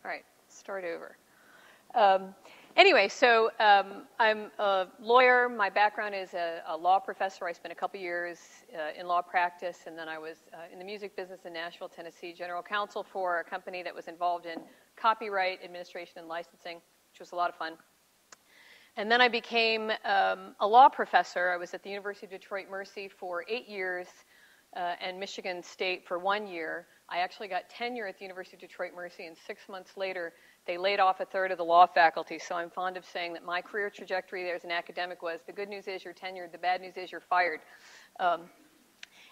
All right, start over. Anyway, so I'm a lawyer. My background is a law professor. I spent a couple years in law practice, and then I was in the music business in Nashville, Tennessee, general counsel for a company that was involved in copyright administration and licensing, which was a lot of fun. And then I became a law professor. I was at the University of Detroit Mercy for 8 years and Michigan State for 1 year. I actually got tenure at the University of Detroit Mercy, and 6 months later, they laid off a third of the law faculty. So I'm fond of saying that my career trajectory there as an academic was, the good news is you're tenured, the bad news is you're fired.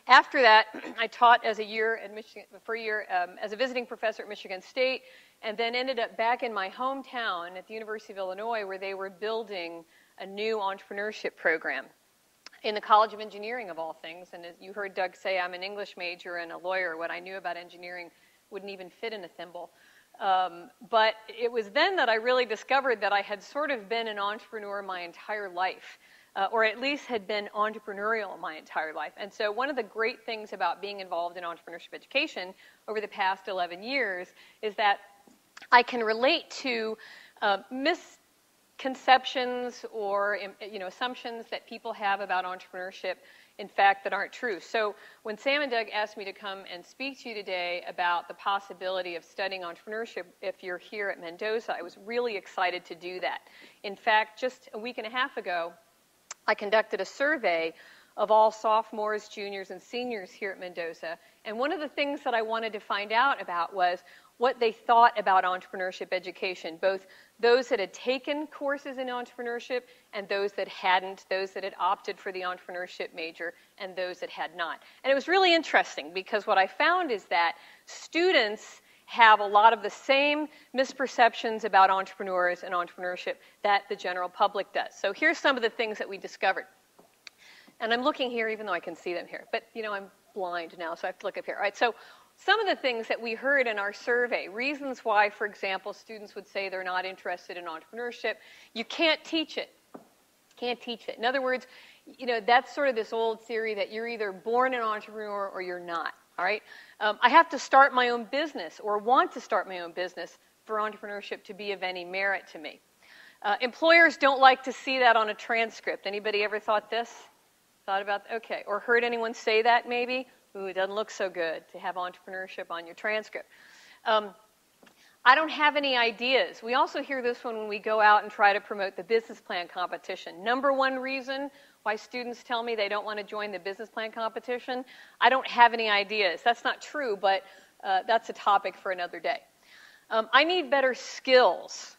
After that, I taught as a year at Michigan, for a year as a visiting professor at Michigan State, and then ended up back in my hometown at the University of Illinois, where they were building a new entrepreneurship program in the College of Engineering, of all things. And as you heard Doug say, I'm an English major and a lawyer. What I knew about engineering wouldn't even fit in a thimble. But it was then that I really discovered that I had sort of been an entrepreneur my entire life, or at least had been entrepreneurial my entire life. And so one of the great things about being involved in entrepreneurship education over the past 11 years is that I can relate to misconceptions or assumptions that people have about entrepreneurship, in fact, that aren't true. So when Sam and Doug asked me to come and speak to you today about the possibility of studying entrepreneurship if you're here at Mendoza, I was really excited to do that. In fact, just a week and a half ago, I conducted a survey of all sophomores, juniors, and seniors here at Mendoza. And one of the things that I wanted to find out about was what they thought about entrepreneurship education, both those that had taken courses in entrepreneurship and those that hadn't, those that had opted for the entrepreneurship major and those that had not. And it was really interesting because what I found is that students have a lot of the same misperceptions about entrepreneurs and entrepreneurship that the general public does. So here's some of the things that we discovered. And I'm looking here even though I can see them here. But, I'm blind now, so I have to look up here. All right, so some of the things that we heard in our survey, reasons why, for example, students would say they're not interested in entrepreneurship, you can't teach it. Can't teach it. In other words, that's sort of this old theory that you're either born an entrepreneur or you're not. All right? I have to start my own business or want to start my own business for entrepreneurship to be of any merit to me. Employers don't like to see that on a transcript. Anybody ever thought this? Thought about, okay, or heard anyone say that maybe? Ooh, it doesn't look so good to have entrepreneurship on your transcript. I don't have any ideas. We also hear this one when we go out and try to promote the business plan competition. Number one reason why students tell me they don't want to join the business plan competition, I don't have any ideas. That's not true, but that's a topic for another day. I need better skills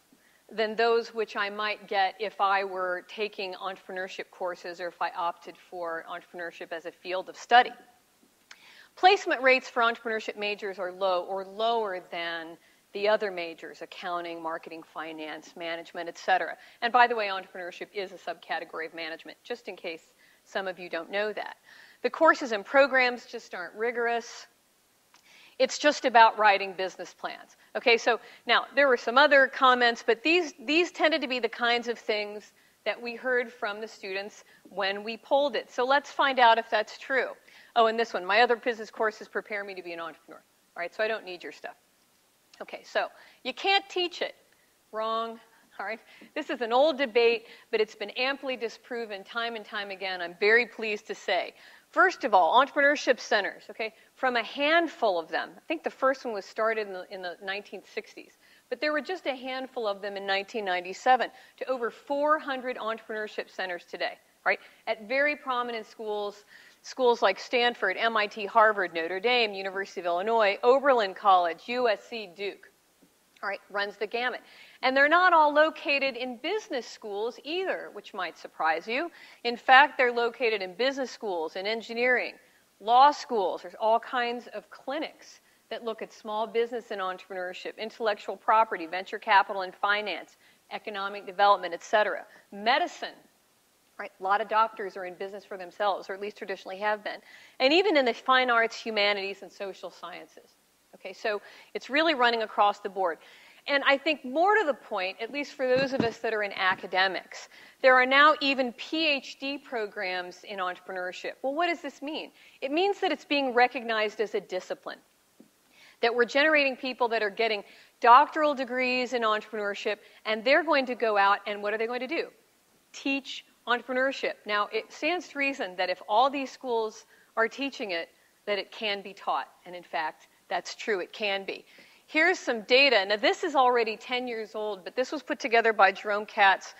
than those which I might get if I were taking entrepreneurship courses or if I opted for entrepreneurship as a field of study. Placement rates for entrepreneurship majors are low or lower than the other majors, accounting, marketing, finance, management, etc. And by the way, entrepreneurship is a subcategory of management, just in case some of you don't know that. The courses and programs just aren't rigorous. It's just about writing business plans. Okay, so now there were some other comments, but these tended to be the kinds of things that we heard from the students when we polled it. So let's find out if that's true. Oh, and this one, my other business courses prepare me to be an entrepreneur. All right, so I don't need your stuff. Okay, so you can't teach it. Wrong. All right, this is an old debate, but it's been amply disproven time and time again, I'm very pleased to say. First of all, entrepreneurship centers, okay, from a handful of them. I think the first one was started in the 1960s. But there were just a handful of them in 1997 to over 400 entrepreneurship centers today, right? At very prominent schools like Stanford, MIT, Harvard, Notre Dame, University of Illinois, Oberlin College, USC, Duke. All right, runs the gamut. And they're not all located in business schools either, which might surprise you. In fact, they're located in business schools, in engineering, law schools. There's all kinds of clinics that look at small business and entrepreneurship, intellectual property, venture capital and finance, economic development, etc. Medicine, right? A lot of doctors are in business for themselves, or at least traditionally have been. And even in the fine arts, humanities, and social sciences. Okay, so it's really running across the board. And I think more to the point, at least for those of us that are in academics, there are now even PhD programs in entrepreneurship. Well, what does this mean? It means that it's being recognized as a discipline. that we're generating people that are getting doctoral degrees in entrepreneurship, and they're going to go out and what are they going to do? Teach entrepreneurship. Now, it stands to reason that if all these schools are teaching it, that it can be taught. And in fact, that's true, it can be. Here's some data. Now, this is already 10 years old, but this was put together by Jerome Katz,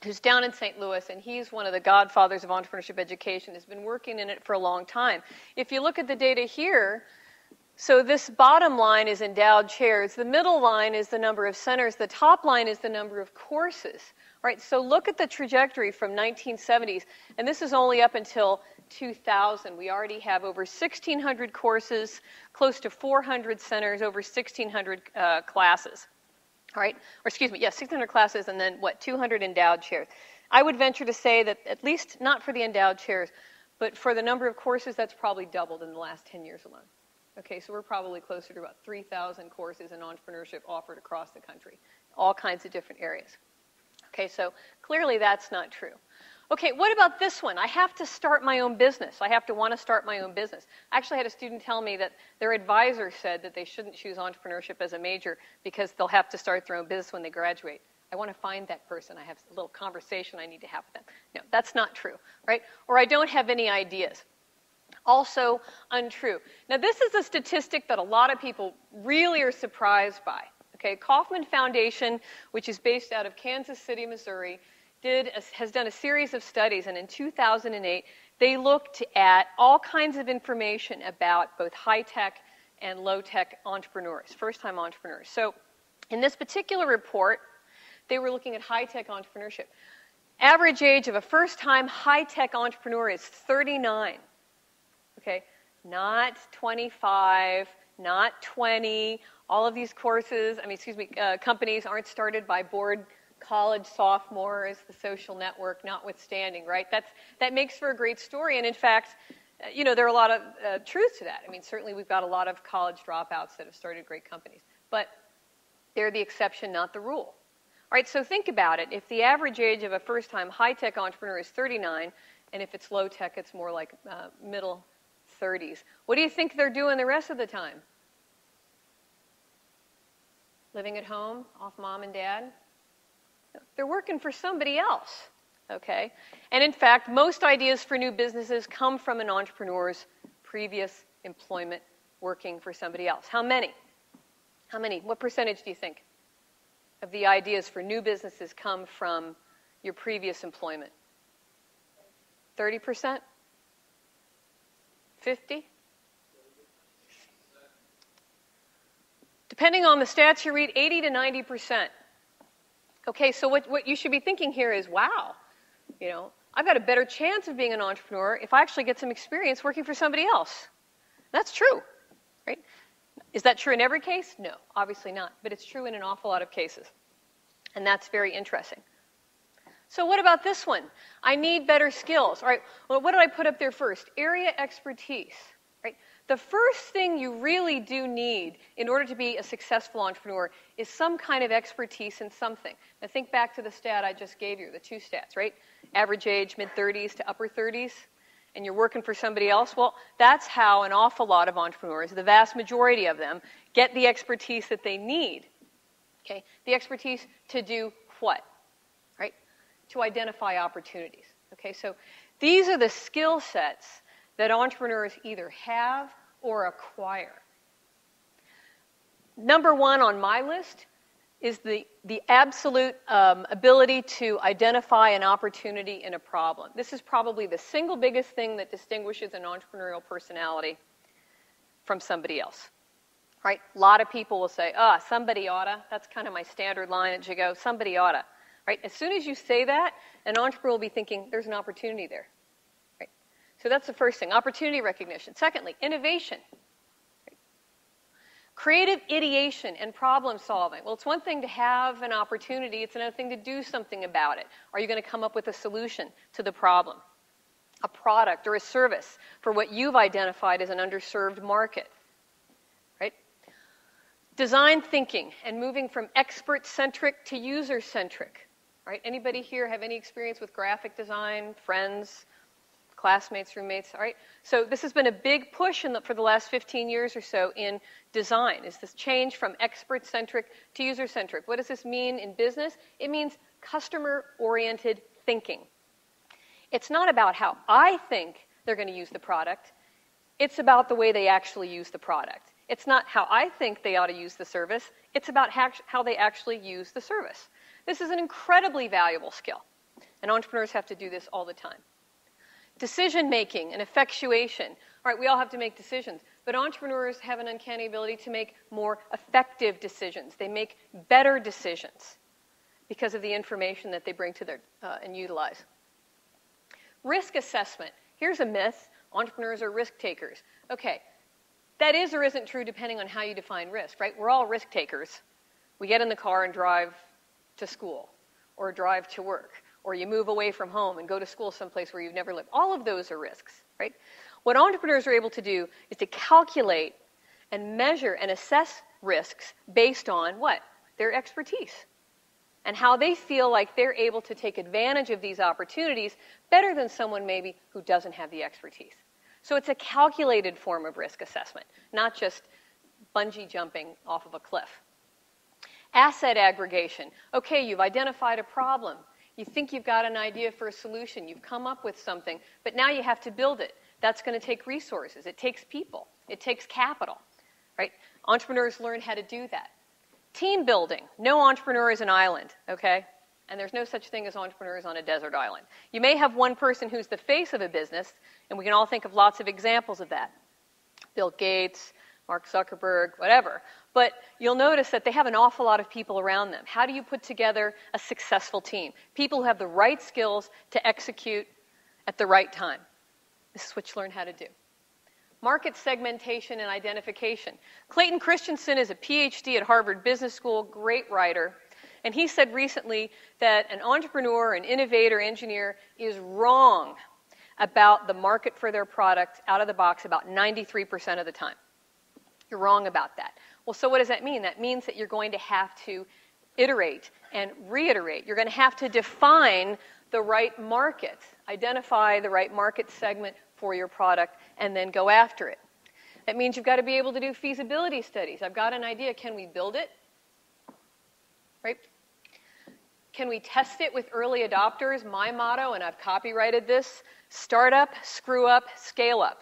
who's down in St. Louis, and he's one of the godfathers of entrepreneurship education, has been working in it for a long time. If you look at the data here, so this bottom line is endowed chairs, the middle line is the number of centers, the top line is the number of courses. Right, so look at the trajectory from 1970s, and this is only up until 2000. We already have over 1,600 courses, close to 400 centers, over 1,600 classes. All right, or excuse me, 600 classes, and then 200 endowed chairs. I would venture to say that at least not for the endowed chairs, but for the number of courses, that's probably doubled in the last 10 years alone. Okay, so we're probably closer to about 3,000 courses in entrepreneurship offered across the country, all kinds of different areas. Okay, so clearly that's not true. Okay, what about this one? I have to start my own business. I have to want to start my own business. I actually had a student tell me that their advisor said that they shouldn't choose entrepreneurship as a major because they'll have to start their own business when they graduate. I want to find that person. I have a little conversation I need to have with them. No, that's not true, right? Or I don't have any ideas. Also untrue. Now, this is a statistic that a lot of people really are surprised by. Okay, Kauffman Foundation, which is based out of Kansas City, Missouri, has done a series of studies, and in 2008, they looked at all kinds of information about both high-tech and low-tech entrepreneurs, first-time entrepreneurs. So in this particular report, they were looking at high-tech entrepreneurship. Average age of a first-time high-tech entrepreneur is 39. Okay, not 25, not 20. All of these courses, companies aren't started by bored college sophomores, the social network notwithstanding, right? That makes for a great story. And in fact, there are a lot of truth to that. I mean, certainly we've got a lot of college dropouts that have started great companies. But they're the exception, not the rule. All right, so think about it. If the average age of a first-time high-tech entrepreneur is 39, and if it's low-tech, it's more like middle 30s, what do you think they're doing the rest of the time? Living at home, off mom and dad? They're working for somebody else, okay? And in fact, most ideas for new businesses come from an entrepreneur's previous employment working for somebody else. How many? How many? What percentage do you think of the ideas for new businesses come from your previous employment? 30%? 50? Depending on the stats you read, 80 to 90%. Okay, so what you should be thinking here is, wow, I've got a better chance of being an entrepreneur if I actually get some experience working for somebody else. That's true, right? Is that true in every case? No, obviously not, but it's true in an awful lot of cases. And that's very interesting. So what about this one? I need better skills. All right, well, what did I put up there first? Area expertise, right? The first thing you really do need in order to be a successful entrepreneur is some kind of expertise in something. Now think back to the stat I just gave you, the two stats, right? Average age, mid-30s to upper 30s, and you're working for somebody else. Well, that's how an awful lot of entrepreneurs, the vast majority of them, get the expertise that they need. Okay? The expertise to do what? Right? To identify opportunities. Okay? So these are the skill sets that entrepreneurs either have or acquire. Number one on my list is the absolute ability to identify an opportunity in a problem. This is probably the single biggest thing that distinguishes an entrepreneurial personality from somebody else. Right? A lot of people will say, somebody oughta. That's kind of my standard line at Gigot, somebody oughta. Right? As soon as you say that, an entrepreneur will be thinking, there's an opportunity there. So that's the first thing, opportunity recognition. Secondly, innovation. Creative ideation and problem solving. Well, it's one thing to have an opportunity. It's another thing to do something about it. Are you going to come up with a solution to the problem? A product or a service for what you've identified as an underserved market. Right? Design thinking and moving from expert-centric to user-centric. Right? Anybody here have any experience with graphic design, friends? classmates, roommates, all right? So this has been a big push for the last 15 years or so in design, is this change from expert-centric to user-centric. What does this mean in business? It means customer-oriented thinking. It's not about how I think they're going to use the product. It's about the way they actually use the product. It's not how I think they ought to use the service. It's about how they actually use the service. This is an incredibly valuable skill, and entrepreneurs have to do this all the time. Decision making and effectuation. All right, we all have to make decisions, but entrepreneurs have an uncanny ability to make more effective decisions. They make better decisions because of the information that they bring to their and utilize. Risk assessment. Here's a myth. Entrepreneurs are risk takers. Okay, that is or isn't true depending on how you define risk, right? We're all risk takers. We get in the car and drive to school or drive to work, or you move away from home and go to school someplace where you've never lived. All of those are risks, right? What entrepreneurs are able to do is to calculate and measure and assess risks based on what? Their expertise and how they feel like they're able to take advantage of these opportunities better than someone maybe who doesn't have the expertise. So it's a calculated form of risk assessment, not just bungee jumping off of a cliff. Asset aggregation. Okay, you've identified a problem. You think you've got an idea for a solution. You've come up with something, but now you have to build it. That's going to take resources. It takes people. It takes capital, right? Entrepreneurs learn how to do that. Team building. No entrepreneur is an island, okay? And there's no such thing as entrepreneurs on a desert island. You may have one person who's the face of a business, and we can all think of lots of examples of that. Bill Gates, Mark Zuckerberg, whatever. But you'll notice that they have an awful lot of people around them. How do you put together a successful team? People who have the right skills to execute at the right time. This is what you learn how to do. Market segmentation and identification. Clayton Christensen is a PhD at Harvard Business School, great writer. And he said recently that an entrepreneur, an innovator, engineer is wrong about the market for their product out of the box about 93% of the time. You're wrong about that. Well, so what does that mean? That means that you're going to have to iterate and reiterate. You're going to have to define the right market, identify the right market segment for your product, and then go after it. That means you've got to be able to do feasibility studies. I've got an idea. Can we build it? Right? Can we test it with early adopters? My motto, and I've copyrighted this, start up, screw up, scale up.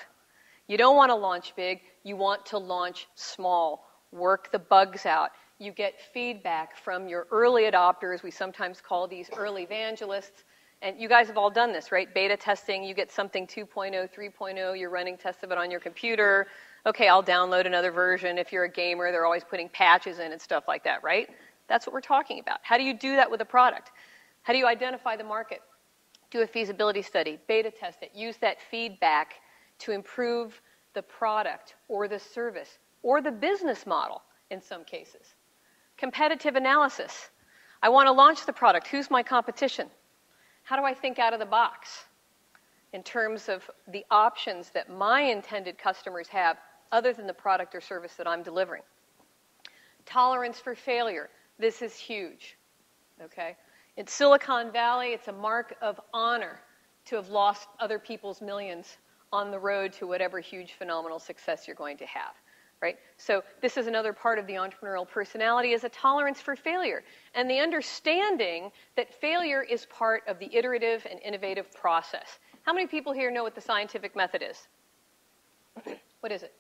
You don't want to launch big. You want to launch small. Work the bugs out. You get feedback from your early adopters. We sometimes call these early evangelists. And you guys have all done this, right? Beta testing, you get something 2.0, 3.0, you're running tests of it on your computer. Okay, I'll download another version. If you're a gamer, they're always putting patches in and stuff like that, right? That's what we're talking about. How do you do that with a product? How do you identify the market? Do a feasibility study, beta test it, use that feedback to improve the product or the service or the business model in some cases. Competitive analysis. I want to launch the product. Who's my competition? How do I think out of the box in terms of the options that my intended customers have other than the product or service that I'm delivering? Tolerance for failure. This is huge, okay? In Silicon Valley, it's a mark of honor to have lost other people's millions on the road to whatever huge phenomenal success you're going to have. Right? So this is another part of the entrepreneurial personality, is a tolerance for failure and the understanding that failure is part of the iterative and innovative process. How many people here know what the scientific method is? What is it?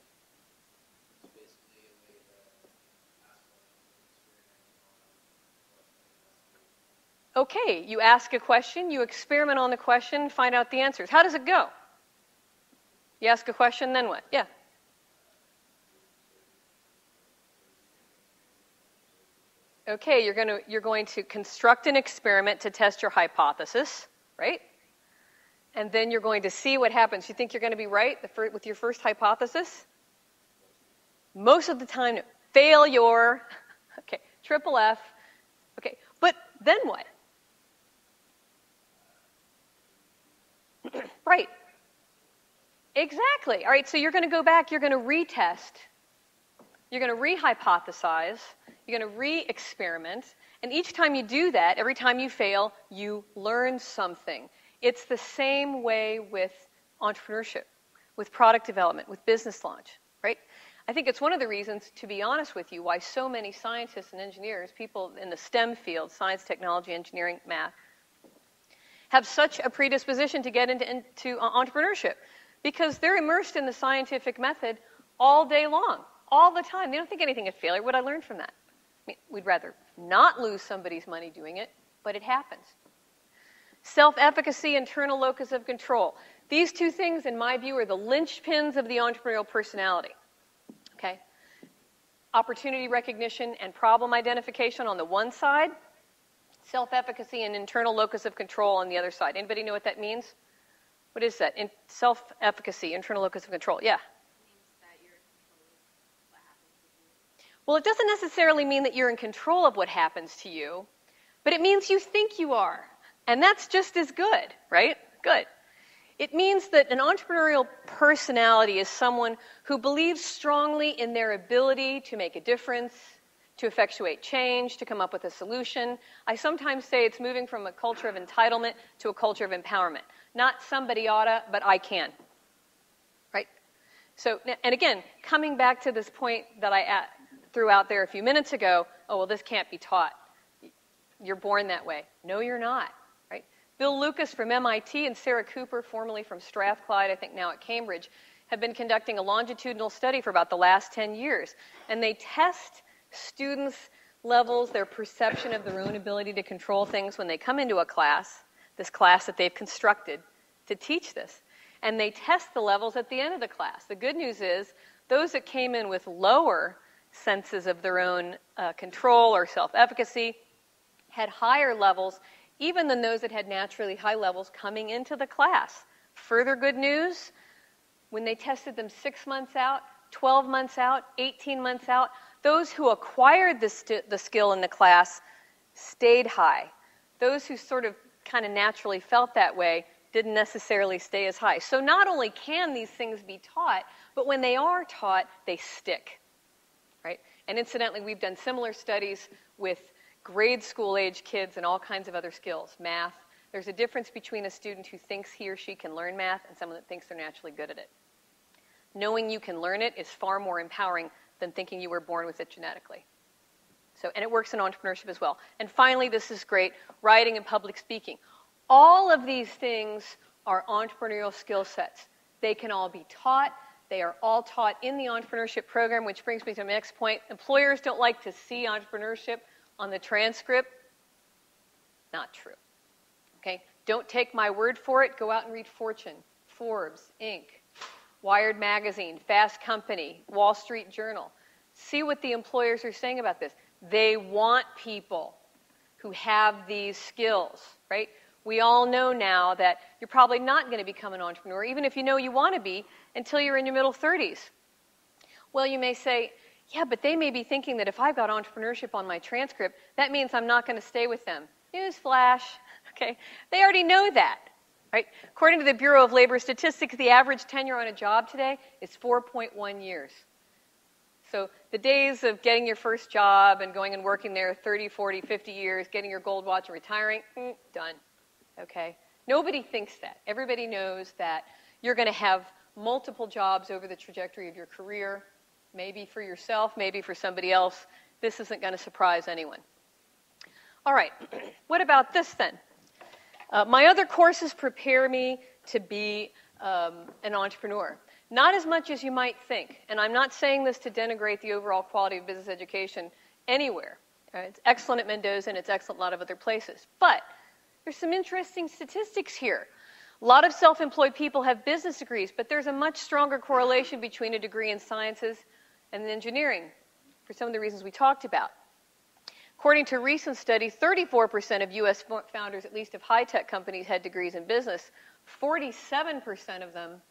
Okay, you ask a question, you experiment on the question, find out the answers. How does it go? You ask a question, then what? Yeah. Okay, you're going to construct an experiment to test your hypothesis, right? And then you're going to see what happens. You think you're going to be right with your first hypothesis? Most of the time, no. Failure. Okay, triple F. Okay, but then what? Right. Exactly. All right, so you're going to go back, you're going to retest, you're going to re-hypothesize, you're going to re-experiment, and each time you do that, every time you fail, you learn something. It's the same way with entrepreneurship, with product development, with business launch, right? I think it's one of the reasons, to be honest with you, why so many scientists and engineers, people in the STEM field, science, technology, engineering, math, have such a predisposition to get into entrepreneurship, because they're immersed in the scientific method all day long, all the time. They don't think anything of failure. What I learned from that? I mean, we'd rather not lose somebody's money doing it, but it happens. Self-efficacy, internal locus of control. These two things, in my view, are the linchpins of the entrepreneurial personality. Okay? Opportunity recognition and problem identification on the one side, self-efficacy and internal locus of control on the other side. Anybody know what that means? What is that? Self-efficacy, internal locus of control. Yeah? Well, it doesn't necessarily mean that you're in control of what happens to you, but it means you think you are. And that's just as good, right? Good. It means that an entrepreneurial personality is someone who believes strongly in their ability to make a difference, to effectuate change, to come up with a solution. I sometimes say it's moving from a culture of entitlement to a culture of empowerment. Not somebody oughta, but I can. Right? So, and again, coming back to this point that I threw out there a few minutes ago, oh, well, this can't be taught. You're born that way. No, you're not. Right? Bill Lucas from MIT and Sarah Cooper, formerly from Strathclyde, I think now at Cambridge, have been conducting a longitudinal study for about the last 10 years. And they test students' levels, their perception of their own ability to control things when they come into a class, this class that they've constructed to teach this. And they test the levels at the end of the class. The good news is those that came in with lower senses of their own control or self-efficacy had higher levels even than those that had naturally high levels coming into the class. Further good news, when they tested them 6 months out, 12 months out, 18 months out, those who acquired the skill in the class stayed high. Those who sort of kind of naturally felt that way didn't necessarily stay as high. So not only can these things be taught, but when they are taught, they stick. Right? And incidentally, we've done similar studies with grade school age kids and all kinds of other skills, math. There's a difference between a student who thinks he or she can learn math and someone that thinks they're naturally good at it. Knowing you can learn it is far more empowering than thinking you were born with it genetically. So, and it works in entrepreneurship as well. And finally, this is great, writing and public speaking. All of these things are entrepreneurial skill sets. They can all be taught. They are all taught in the entrepreneurship program, which brings me to my next point. Employers don't like to see entrepreneurship on the transcript. Not true. Okay? Don't take my word for it. Go out and read Fortune, Forbes, Inc., Wired Magazine, Fast Company, Wall Street Journal. See what the employers are saying about this. They want people who have these skills, right? We all know now that you're probably not going to become an entrepreneur, even if you know you want to be, until you're in your middle 30s. Well, you may say, yeah, but they may be thinking that if I've got entrepreneurship on my transcript, that means I'm not going to stay with them. Newsflash, okay? They already know that, right? According to the Bureau of Labor Statistics, the average tenure on a job today is 4.1 years. So the days of getting your first job and going and working there 30, 40, 50 years, getting your gold watch and retiring, done. Okay? Nobody thinks that. Everybody knows that you're going to have multiple jobs over the trajectory of your career, maybe for yourself, maybe for somebody else. This isn't going to surprise anyone. All right. What about this then? My other courses prepare me to be an entrepreneur. Not as much as you might think. And I'm not saying this to denigrate the overall quality of business education anywhere. It's excellent at Mendoza and it's excellent in a lot of other places. But there's some interesting statistics here. A lot of self-employed people have business degrees, but there's a much stronger correlation between a degree in sciences and engineering for some of the reasons we talked about. According to a recent study, 34% of U.S. founders, at least of high-tech companies, had degrees in business. 47% of them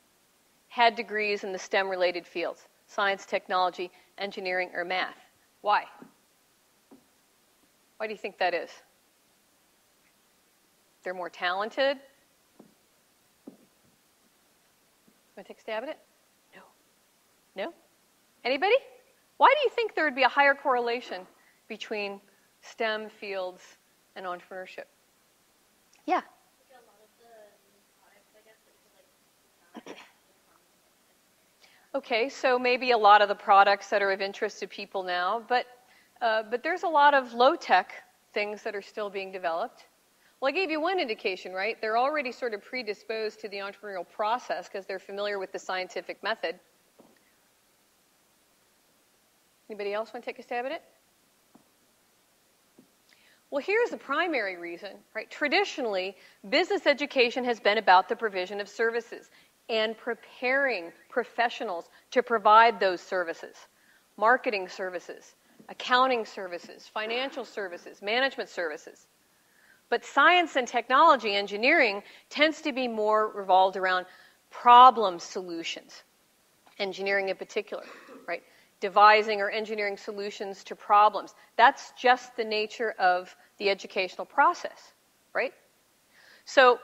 had degrees in the STEM-related fields, science, technology, engineering, or math. Why? Why do you think that is? They're more talented? Want to take a stab at it? No? No? Anybody? Why do you think there would be a higher correlation between STEM fields and entrepreneurship? Yeah? A lot of the products, I guess, that you could, Okay, so maybe a lot of the products that are of interest to people now, but there's a lot of low-tech things that are still being developed. Well, I gave you one indication, right? They're already sort of predisposed to the entrepreneurial process because they're familiar with the scientific method. Anybody else want to take a stab at it? Well, here's the primary reason, right? Traditionally, business education has been about the provision of services and preparing professionals to provide those services. Marketing services, accounting services, financial services, management services. But science and technology, engineering, tends to be more revolved around problem solutions. Engineering in particular, right? Devising or engineering solutions to problems. That's just the nature of the educational process, right? So,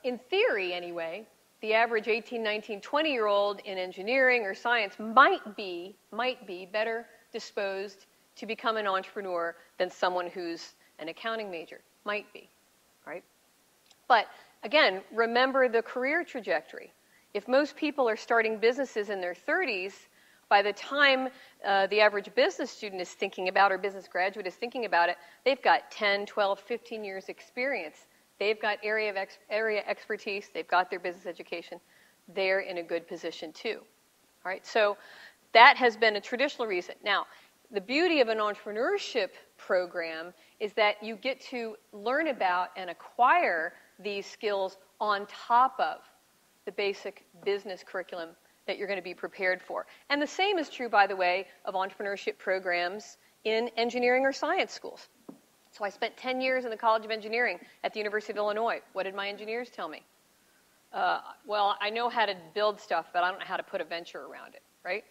in theory anyway, the average 18, 19, 20-year-old in engineering or science might be better disposed to become an entrepreneur than someone who's an accounting major. Might be, right? But again, remember the career trajectory. If most people are starting businesses in their 30s, by the time the average business student is thinking about, or business graduate is thinking about it, they've got 10, 12, 15 years experience. They've got area expertise. They've got their business education. They're in a good position too. All right, so that has been a traditional reason. Now, the beauty of an entrepreneurship program is that you get to learn about and acquire these skills on top of the basic business curriculum that you're going to be prepared for. And the same is true, by the way, of entrepreneurship programs in engineering or science schools. So I spent 10 years in the College of Engineering at the University of Illinois. What did my engineers tell me? Well, I know how to build stuff, but I don't know how to put a venture around it, right?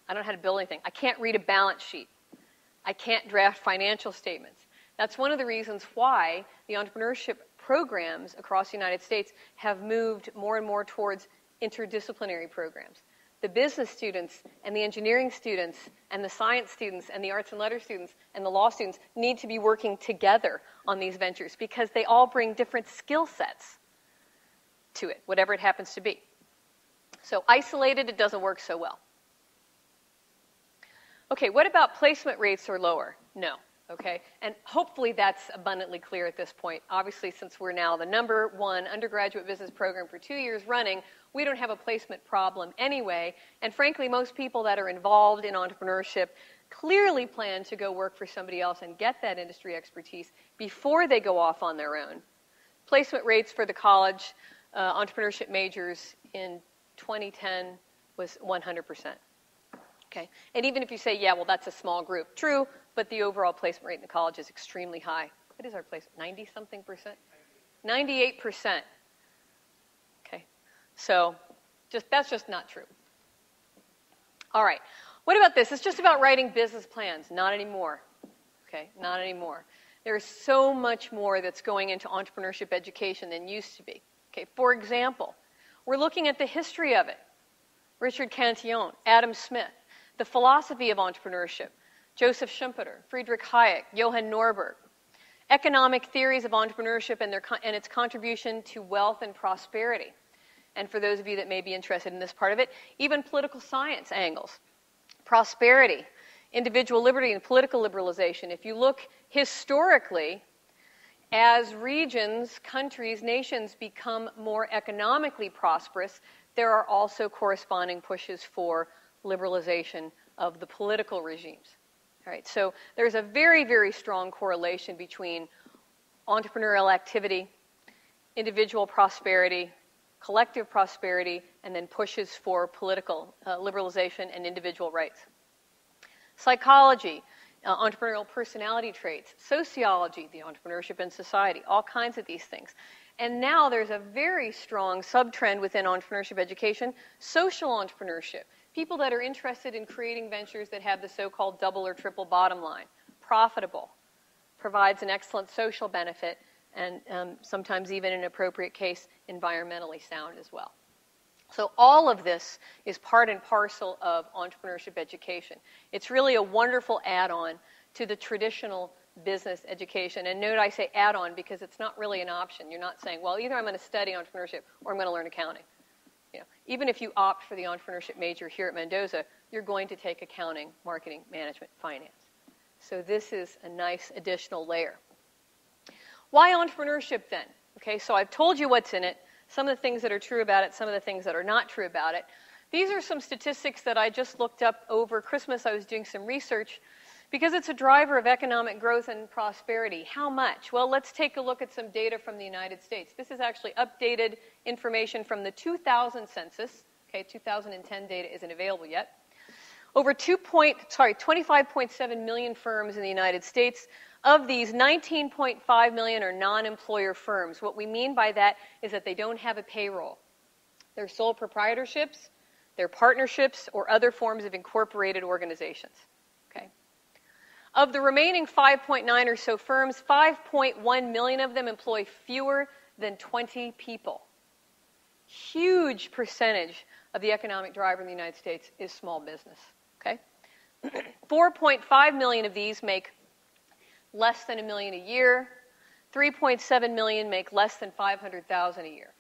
I don't know how to build anything. I can't read a balance sheet. I can't draft financial statements. That's one of the reasons why the entrepreneurship programs across the United States have moved more and more towards interdisciplinary programs. The business students and the engineering students and the science students and the arts and letters students and the law students need to be working together on these ventures because they all bring different skill sets to it, whatever it happens to be. So isolated, it doesn't work so well. Okay, what about placement rates are lower? No, okay? And hopefully that's abundantly clear at this point. Obviously, since we're now the #1 undergraduate business program for 2 years running, we don't have a placement problem anyway. And frankly, most people that are involved in entrepreneurship clearly plan to go work for somebody else and get that industry expertise before they go off on their own. Placement rates for the college entrepreneurship majors in 2010 was 100%. Okay, and even if you say, yeah, well, that's a small group, true, but the overall placement rate in the college is extremely high. What is our placement? 90-something%? 98%. Okay, so that's just not true. All right, what about this? It's just about writing business plans. Not anymore. Okay, not anymore. There's so much more that's going into entrepreneurship education than used to be. Okay, for example, we're looking at the history of it. Richard Cantillon, Adam Smith. The philosophy of entrepreneurship, Joseph Schumpeter, Friedrich Hayek, Johann Norberg. Economic theories of entrepreneurship and its contribution to wealth and prosperity. And for those of you that may be interested in this part of it, even political science angles. Prosperity, individual liberty, and political liberalization. If you look historically, as regions, countries, nations become more economically prosperous, there are also corresponding pushes for liberalization of the political regimes. All right, so there's a very, very strong correlation between entrepreneurial activity, individual prosperity, collective prosperity, and then pushes for political liberalization and individual rights. Psychology, entrepreneurial personality traits, sociology, the entrepreneurship in society, all kinds of these things. And now there's a very strong sub-trend within entrepreneurship education, social entrepreneurship. People that are interested in creating ventures that have the so-called double or triple bottom line. Profitable, provides an excellent social benefit, and sometimes even in an appropriate case, environmentally sound as well. So all of this is part and parcel of entrepreneurship education. It's really a wonderful add-on to the traditional business education. And note I say add-on because it's not really an option. You're not saying, well, either I'm going to study entrepreneurship or I'm going to learn accounting. Even if you opt for the entrepreneurship major here at Mendoza, you're going to take accounting, marketing, management, finance. So this is a nice additional layer. Why entrepreneurship then? Okay, so I've told you what's in it, some of the things that are true about it, some of the things that are not true about it. These are some statistics that I just looked up over Christmas. I was doing some research because it's a driver of economic growth and prosperity. How much? Well, let's take a look at some data from the United States. This is actually updated information from the 2000 census. Okay, 2010 data isn't available yet. Over 25.7 million firms in the United States. Of these, 19.5 million are non-employer firms. What we mean by that is that they don't have a payroll. They're sole proprietorships, they're partnerships, or other forms of incorporated organizations. Okay. Of the remaining 5.9 or so firms, 5.1 million of them employ fewer than 20 people. Huge percentage of the economic driver in the United States is small business. Okay? 4.5 million of these make less than $1 million a year. 3.7 million make less than $500,000 a year.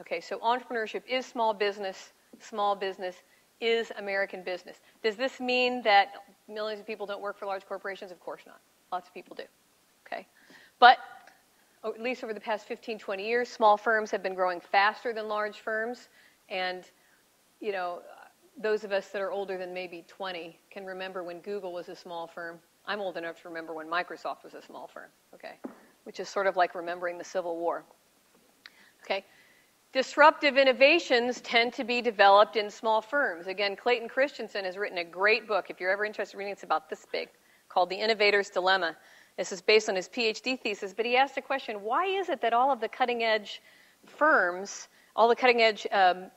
Okay, so entrepreneurship is small business. Small business is American business. Does this mean that millions of people don't work for large corporations? Of course not. Lots of people do. Okay, but at least over the past 15, 20 years, small firms have been growing faster than large firms, and those of us that are older than maybe 20 can remember when Google was a small firm. I'm old enough to remember when Microsoft was a small firm, okay, which is sort of like remembering the Civil War. Okay, disruptive innovations tend to be developed in small firms. Again, Clayton Christensen has written a great book, if you're ever interested in reading it, it's about this big, called The Innovator's Dilemma. This is based on his PhD thesis, but he asked a question, why is it that all of the cutting-edge firms, all the cutting-edge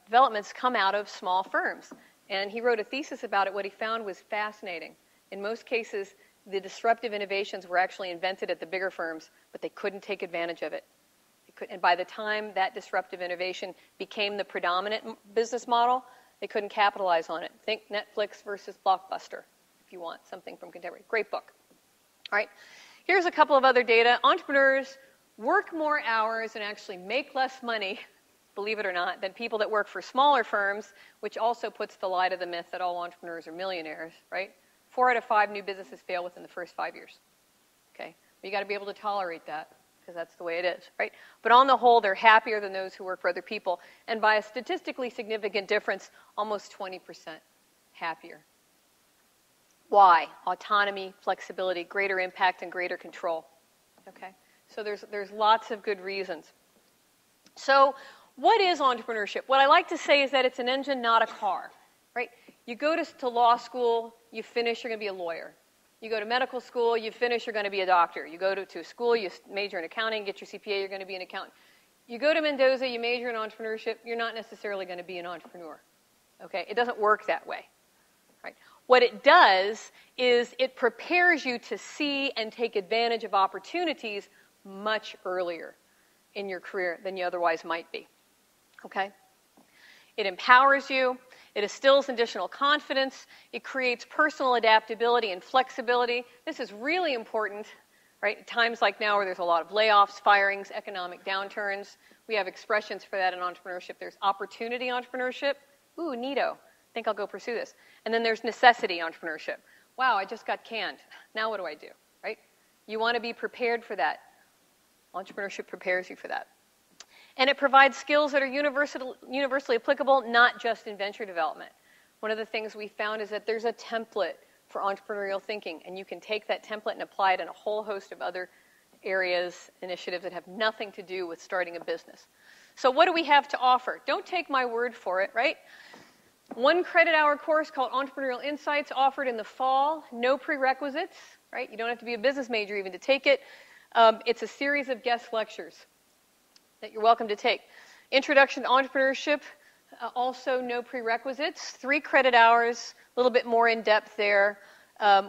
developments come out of small firms? And he wrote a thesis about it. What he found was fascinating. In most cases, the disruptive innovations were actually invented at the bigger firms, but they couldn't take advantage of it. And by the time that disruptive innovation became the predominant business model, they couldn't capitalize on it. Think Netflix versus Blockbuster, if you want something from contemporary. Great book. All right. Here's a couple of other data. Entrepreneurs work more hours and actually make less money, believe it or not, than people that work for smaller firms, which also puts the lie to the myth that all entrepreneurs are millionaires, right? 4 out of 5 new businesses fail within the first 5 years. Okay? But you got to be able to tolerate that, because that's the way it is, right? But on the whole, they're happier than those who work for other people, and by a statistically significant difference, almost 20% happier. Why? Autonomy, flexibility, greater impact, and greater control. Okay? So there's lots of good reasons. So what is entrepreneurship? What I like to say is that it's an engine, not a car, right? You go to law school, you finish, you're going to be a lawyer. You go to medical school, you finish, you're going to be a doctor. You go to school, you major in accounting, get your CPA, you're going to be an accountant. You go to Mendoza, you major in entrepreneurship, you're not necessarily going to be an entrepreneur. Okay? It doesn't work that way. Right? What it does is it prepares you to see and take advantage of opportunities much earlier in your career than you otherwise might be. Okay? It empowers you. It instills additional confidence. It creates personal adaptability and flexibility. This is really important, right? At times like now where there's a lot of layoffs, firings, economic downturns. We have expressions for that in entrepreneurship. There's opportunity entrepreneurship. Ooh, neato. I think I'll go pursue this. And then there's necessity entrepreneurship. Wow, I just got canned. Now what do I do, right? You want to be prepared for that. Entrepreneurship prepares you for that. And it provides skills that are universally applicable, not just in venture development. One of the things we found is that there's a template for entrepreneurial thinking, and you can take that template and apply it in a whole host of other areas, initiatives that have nothing to do with starting a business. So what do we have to offer? Don't take my word for it, right? 1 credit-hour course called Entrepreneurial Insights offered in the fall. No prerequisites, right? You don't have to be a business major even to take it. It's a series of guest lectures that you're welcome to take. Introduction to Entrepreneurship, also no prerequisites. 3 credit hours, a little bit more in depth there.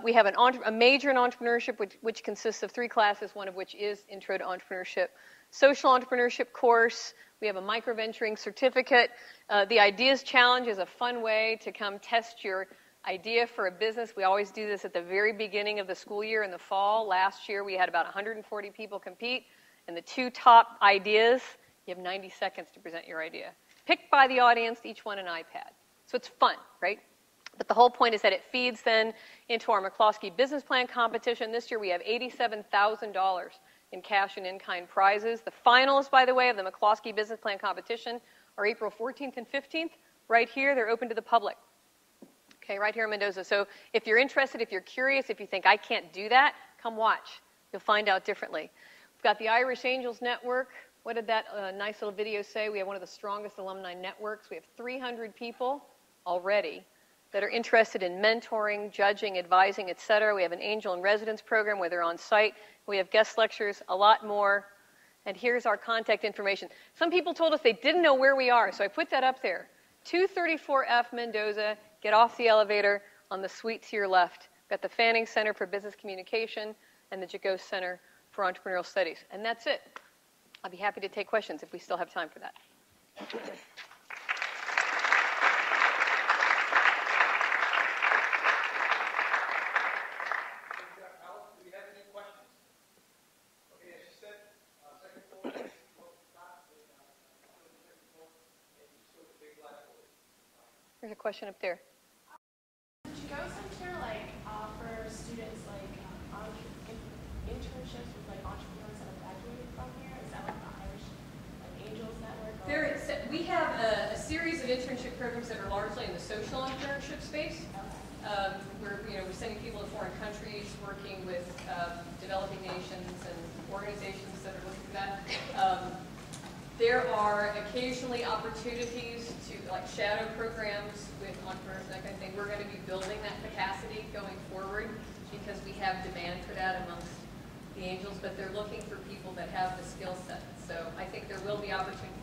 We have a major in entrepreneurship, which consists of 3 classes, one of which is Intro to Entrepreneurship. Social Entrepreneurship course. We have a micro-venturing certificate. The Ideas Challenge is a fun way to come test your idea for a business. We always do this at the very beginning of the school year in the fall. Last year, we had about 140 people compete. And the 2 top ideas, you have 90 seconds to present your idea. picked by the audience, each one an iPad. So it's fun, right? But the whole point is that it feeds then into our McCloskey business plan competition. This year we have $87,000 in cash and in-kind prizes. The finals, by the way, of the McCloskey business plan competition are April 14th and 15th. Right here, they're open to the public. Okay, right here in Mendoza. So if you're interested, if you're curious, if you think, I can't do that, come watch. You'll find out differently. We've got the Irish Angels Network. What did that nice little video say? We have one of the strongest alumni networks. We have 300 people already that are interested in mentoring, judging, advising, etc. We have an angel in residence program where they're on site. We have guest lectures, a lot more. And here's our contact information. Some people told us they didn't know where we are, so I put that up there. 234F Mendoza. Get off the elevator on the suite to your left. We've got the Fanning Center for Business Communication and the Gigot Center for Entrepreneurial Studies. And that's it. I'll be happy to take questions if we still have time for that. There's a question up there. Does Gigot Center offer students internships with entrepreneurs that have graduated from here? Is that like the Irish Angels Network? We have a series of internship programs that are largely in the social entrepreneurship space. We're sending people to foreign countries, working with developing nations and organizations that are looking for that. There are occasionally opportunities to shadow programs with entrepreneurs and that kind of thing. We're going to be building that capacity going forward because we have demand for that amongst the angels, but they're looking for people that have the skill set. So I think there will be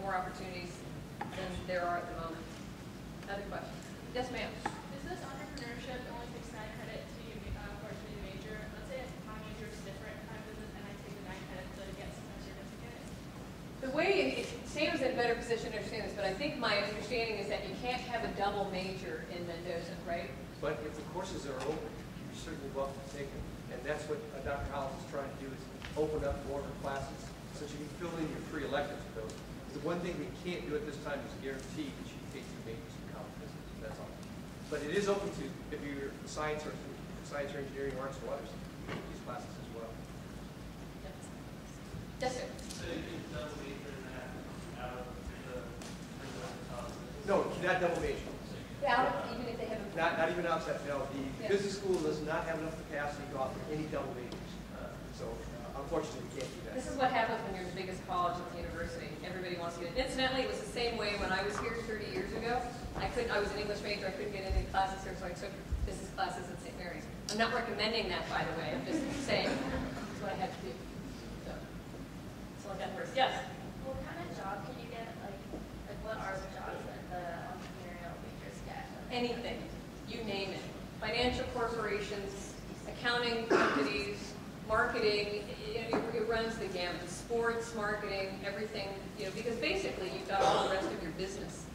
more opportunities than there are at the moment. Other questions? Yes, ma'am. Is this entrepreneurship only takes 9 credits to for a major? Let's say my major is different kind of business and I take the 9 credits to get a certificate. The way Sam's in a better position to understand this, but I think my understanding is that you can't have a double major in Mendoza, right? But if the courses are open, you're certainly welcome to take them. And that's what Dr. Hollis is trying to do, is open up more of her classes so that you can fill in your free electives with those. The one thing we can't do at this time is guarantee that you can take 2 majors in college business. That's all. But it is open to, if you're science or engineering or arts or others, these classes as well. Yes, sir. So you can double major in that out of the No, not double major. Even if they haven't. Not even outside. No, the business school does not have enough capacity to offer any double majors. So unfortunately, we can't do that. This is what happens when you're the biggest college at the university. Everybody wants to get it. Incidentally, it was the same way when I was here 30 years ago. I was an English major. I couldn't get any classes here, so I took business classes at St. Mary's. I'm not recommending that, by the way. I'm just saying that's what I had to do. So like that first. Yes? What kind of job can you get? Like what are the jobs that the entrepreneurial majors get? Anything. You name it. Financial corporations, accounting companies, marketing, it runs the gamut. Sports, marketing, everything, because basically you've got all the rest of your business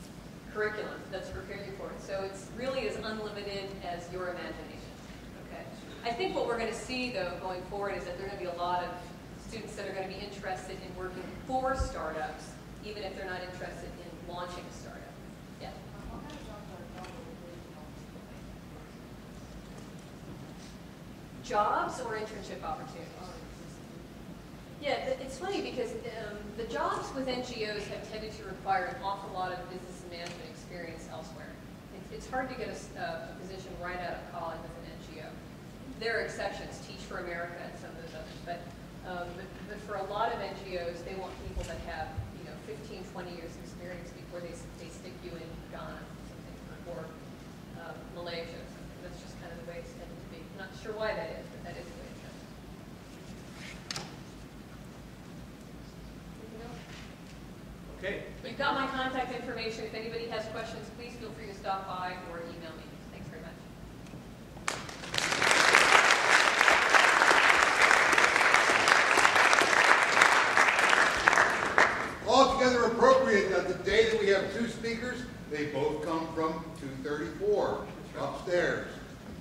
curriculum that's prepared you for it. So it's really as unlimited as your imagination. Okay. I think what we're going to see, though, going forward is that there are going to be a lot of students that are going to be interested in working for startups, even if they're not interested in launching a startup. Yeah. Jobs or internship opportunities? Yeah, it's funny because the jobs with NGOs have tended to require an awful lot of business and management experience elsewhere. It's hard to get a position right out of college with an NGO. There are exceptions, Teach for America and some of those others, but for a lot of NGOs, they want people that have 15, 20 years of experience before they stick you in Ghana or Malaysia or something. That's just kind of the way it's tended to be. I'm not sure why that is, but that is the way it's tended. Okay. You've got my contact information. If anybody has questions, please feel free to stop by or email me. Thanks very much. Altogether appropriate that the day that we have 2 speakers, they both come from 234 upstairs.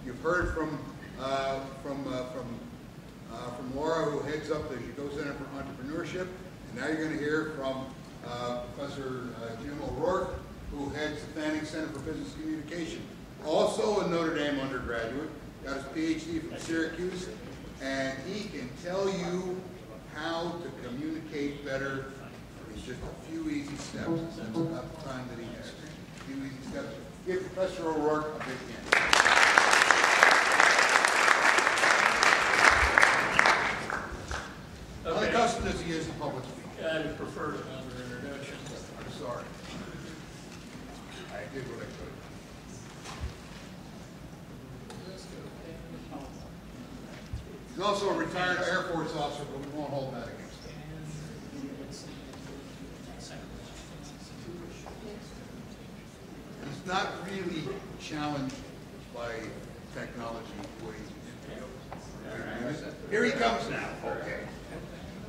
You've heard from Laura, who heads up the Gigot Center for Entrepreneurship, and now you're going to hear from Professor Jim O'Rourke, who heads the Fanning Center for Business Communication. Also a Notre Dame undergraduate, got his PhD from Syracuse, and he can tell you how to communicate better. It's just a few easy steps. That's about the time that he has. A few easy steps. Give Professor O'Rourke a big hand. Okay. Unaccustomed as he is in public speaking. I would prefer another introduction. I'm sorry. I did what I could. He's also a retired Air Force officer, but we won't hold that against him. He's not really challenged by technology the way he is. Here he comes now. Okay.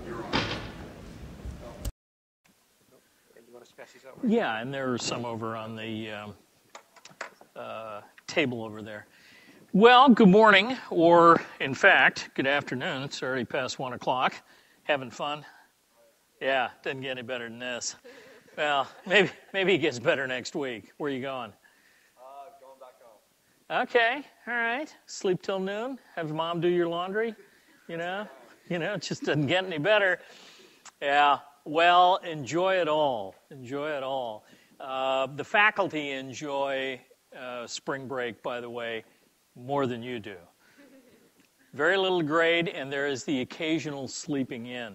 You're on. Yeah, and there are some over on the table over there. Well, good morning, or in fact, good afternoon. It's already past 1 o'clock. Having fun? Yeah, doesn't get any better than this. Well, maybe it gets better next week. Where are you going? Going back home. Okay, all right. Sleep till noon. Have mom do your laundry. You know, it just doesn't get any better. Yeah. Well, enjoy it all. Enjoy it all. The faculty enjoy spring break, by the way, more than you do. Very little grade, and there is the occasional sleeping in.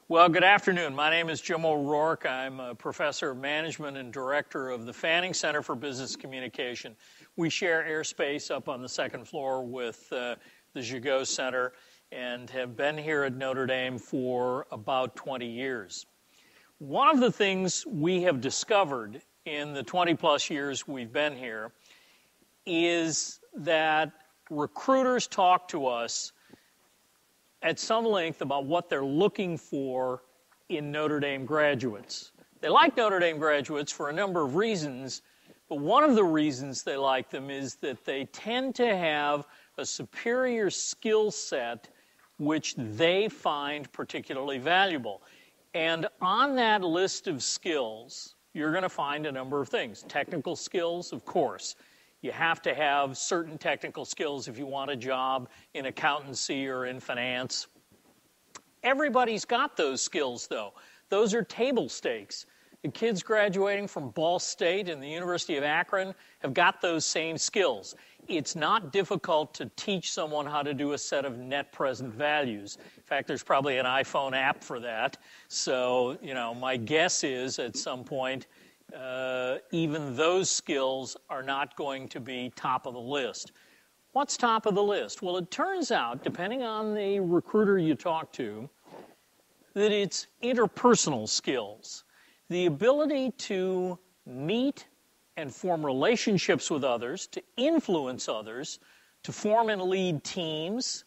Well, good afternoon. My name is Jim O'Rourke. I'm a professor of management and director of the Fanning Center for Business Communication. We share airspace up on the second floor with the Gigot Center and have been here at Notre Dame for about 20 years. One of the things we have discovered in the 20-plus years we've been here is that recruiters talk to us at some length about what they're looking for in Notre Dame graduates. They like Notre Dame graduates for a number of reasons, but one of the reasons they like them is that they tend to have a superior skill set which they find particularly valuable. And on that list of skills, you're going to find a number of things. Technical skills, of course. You have to have certain technical skills if you want a job in accountancy or in finance. Everybody's got those skills, though. Those are table stakes. The kids graduating from Ball State and the University of Akron have got those same skills. It's not difficult to teach someone how to do a set of net present values. In fact, there's probably an iPhone app for that. So, my guess is at some point, even those skills are not going to be top of the list. What's top of the list? Well, it turns out, depending on the recruiter you talk to, that it's interpersonal skills. The ability to meet and form relationships with others, to influence others, to form and lead teams,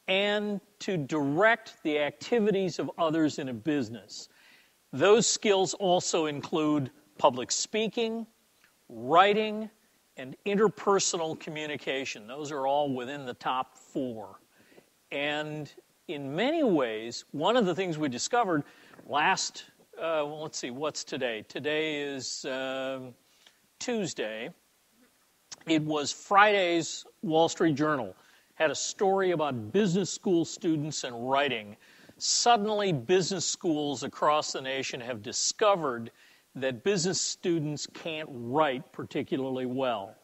and to direct the activities of others in a business. Those skills also include public speaking, writing, and interpersonal communication. Those are all within the top 4. And in many ways, one of the things we discovered let's see, what's today? Today is Tuesday. It was Friday's Wall Street Journal. Had a story about business school students and writing. Suddenly, business schools across the nation have discovered that business students can't write particularly well.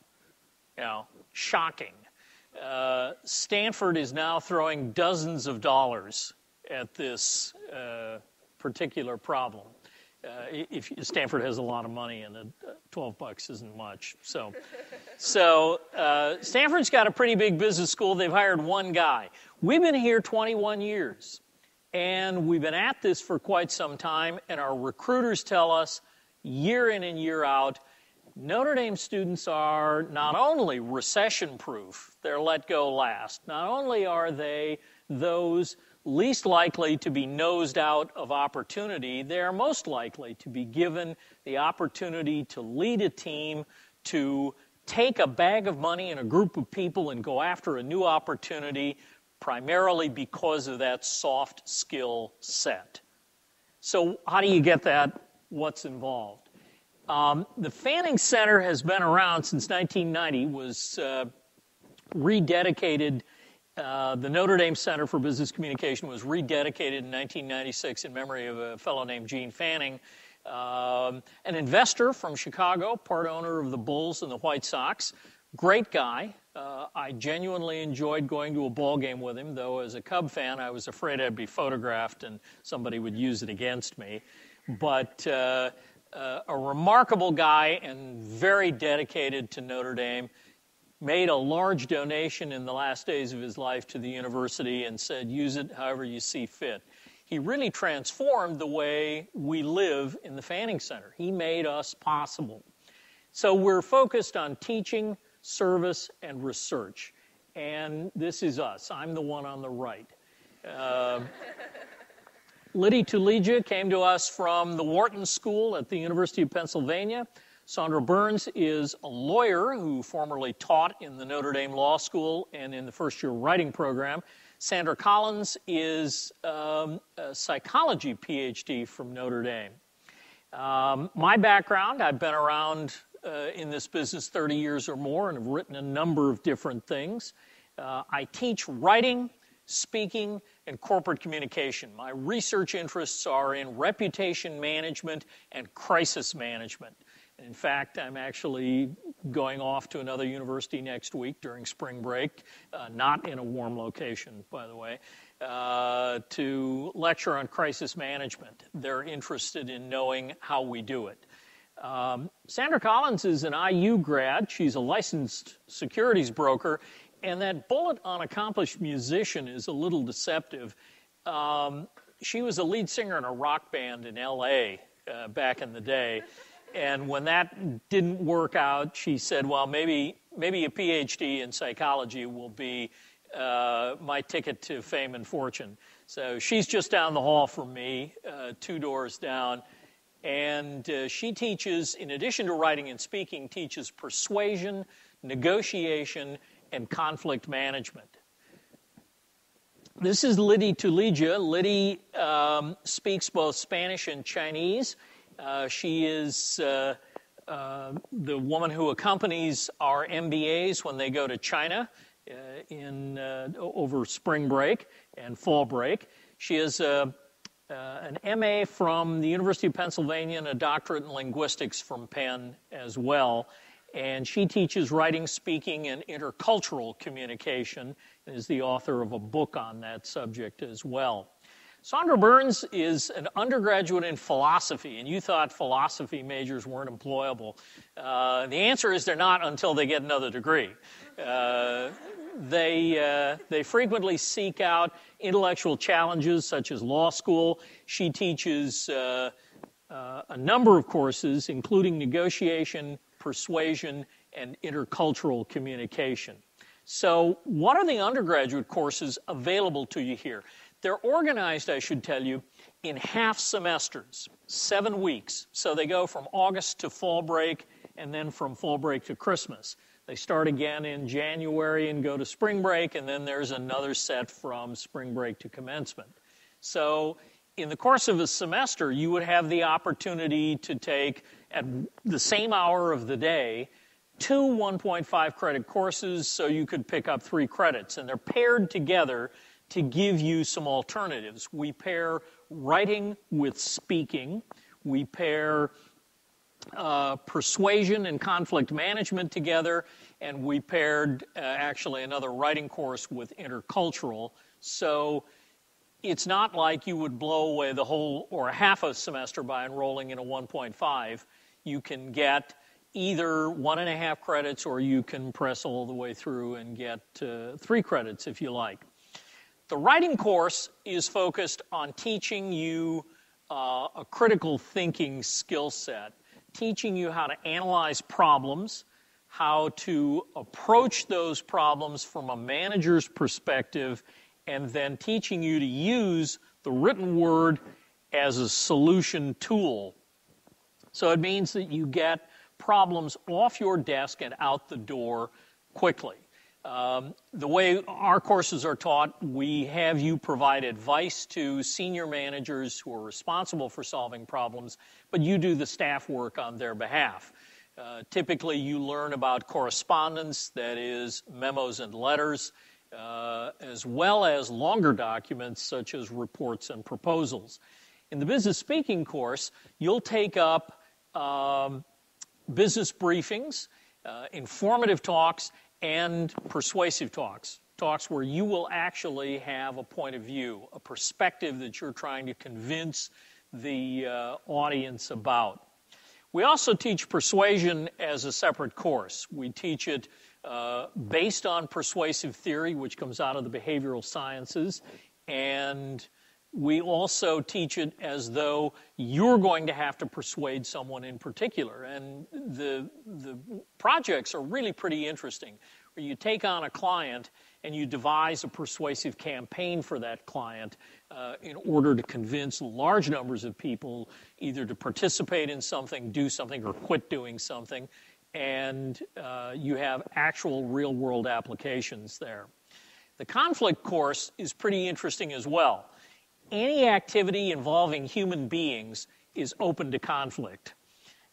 Shocking. Stanford is now throwing dozens of dollars at this particular problem. If Stanford has a lot of money, and $12 isn't much. So Stanford's got a pretty big business school. They've hired one guy. We've been here 21 years, and we've been at this for quite some time, and our recruiters tell us year in and year out, Notre Dame students are not only recession-proof, they're let go last. Not only are they those least likely to be nosed out of opportunity, they are most likely to be given the opportunity to lead a team, to take a bag of money and a group of people and go after a new opportunity, primarily because of that soft skill set. So how do you get that what's involved. The Fanning Center has been around since 1990, was rededicated. The Notre Dame Center for Business Communication was rededicated in 1996 in memory of a fellow named Gene Fanning, an investor from Chicago, part owner of the Bulls and the White Sox. Great guy. I genuinely enjoyed going to a ball game with him, though as a Cub fan, I was afraid I'd be photographed and somebody would use it against me. But a remarkable guy and very dedicated to Notre Dame. Made a large donation in the last days of his life to the university and said, use it however you see fit. He really transformed the way we live in the Fanning Center. He made us possible. So we're focused on teaching, service, and research. And this is us. I'm the one on the right. Liddy Tulija came to us from the Wharton School at the University of Pennsylvania. Sandra Burns is a lawyer who formerly taught in the Notre Dame Law School and in the first-year writing program. Sandra Collins is a psychology PhD from Notre Dame. My background, I've been around in this business 30 years or more and have written a number of different things. I teach writing, speaking, and corporate communication. My research interests are in reputation management and crisis management. In fact, I'm actually going off to another university next week during spring break, not in a warm location, by the way, to lecture on crisis management. They're interested in knowing how we do it. Sandra Collins is an IU grad. She's a licensed securities broker, and that bullet on accomplished musician is a little deceptive. She was a lead singer in a rock band in L.A. Back in the day. And when that didn't work out, she said, well, maybe a PhD in psychology will be my ticket to fame and fortune. So she's just down the hall from me, 2 doors down. And she teaches, in addition to writing and speaking, teaches persuasion, negotiation, and conflict management. This is Liddy Tulija. Liddy speaks both Spanish and Chinese. She is the woman who accompanies our MBAs when they go to China over spring break and fall break. She is an MA from the University of Pennsylvania and a doctorate in linguistics from Penn as well. And she teaches writing, speaking, and intercultural communication and is the author of a book on that subject as well. Sandra Burns is an undergraduate in philosophy, and you thought philosophy majors weren't employable. The answer is they're not until they get another degree. They frequently seek out intellectual challenges such as law school. She teaches a number of courses, including negotiation, persuasion, and intercultural communication. So what are the undergraduate courses available to you here? They're organized, I should tell you, in half semesters, 7 weeks. So they go from August to fall break and then from fall break to Christmas. They start again in January and go to spring break, and then there's another set from spring break to commencement. So in the course of a semester, you would have the opportunity to take, at the same hour of the day, 2 1.5 credit courses, so you could pick up 3 credits. And they're paired together to give you some alternatives. We pair writing with speaking. We pair persuasion and conflict management together. And we paired actually another writing course with intercultural. So it's not like you would blow away the whole or half a semester by enrolling in a 1.5. You can get either 1.5 credits, or you can press all the way through and get 3 credits if you like. The writing course is focused on teaching you a critical thinking skill set, teaching you how to analyze problems, how to approach those problems from a manager's perspective, and then teaching you to use the written word as a solution tool. So it means that you get problems off your desk and out the door quickly. The way our courses are taught, we have you provide advice to senior managers who are responsible for solving problems, but you do the staff work on their behalf. Typically, you learn about correspondence, that is, memos and letters, as well as longer documents such as reports and proposals. In the business speaking course, you'll take up business briefings, informative talks, and persuasive talks where you will actually have a point of view, a perspective that you're trying to convince the audience about. We also teach persuasion as a separate course. We teach it based on persuasive theory, which comes out of the behavioral sciences, and we also teach it as though you're going to have to persuade someone in particular. And the projects are really pretty interesting, where you take on a client and you devise a persuasive campaign for that client in order to convince large numbers of people either to participate in something, do something, or quit doing something. And you have actual real-world applications there. The conflict course is pretty interesting as well. Any activity involving human beings is open to conflict.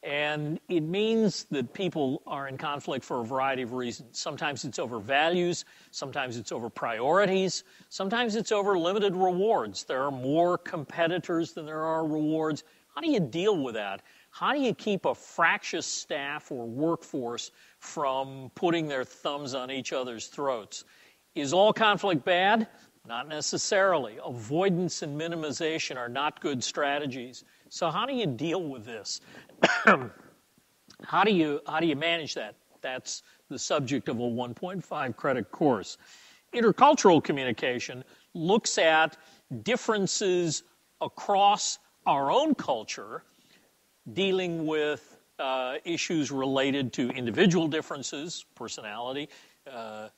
And it means that people are in conflict for a variety of reasons. Sometimes it's over values, sometimes it's over priorities, sometimes it's over limited rewards. There are more competitors than there are rewards. How do you deal with that? How do you keep a fractious staff or workforce from putting their thumbs on each other's throats? Is all conflict bad? Not necessarily. Avoidance and minimization are not good strategies. So how do you deal with this? How do you manage that? That's the subject of a 1.5 credit course. Intercultural communication looks at differences across our own culture, dealing with issues related to individual differences, personality,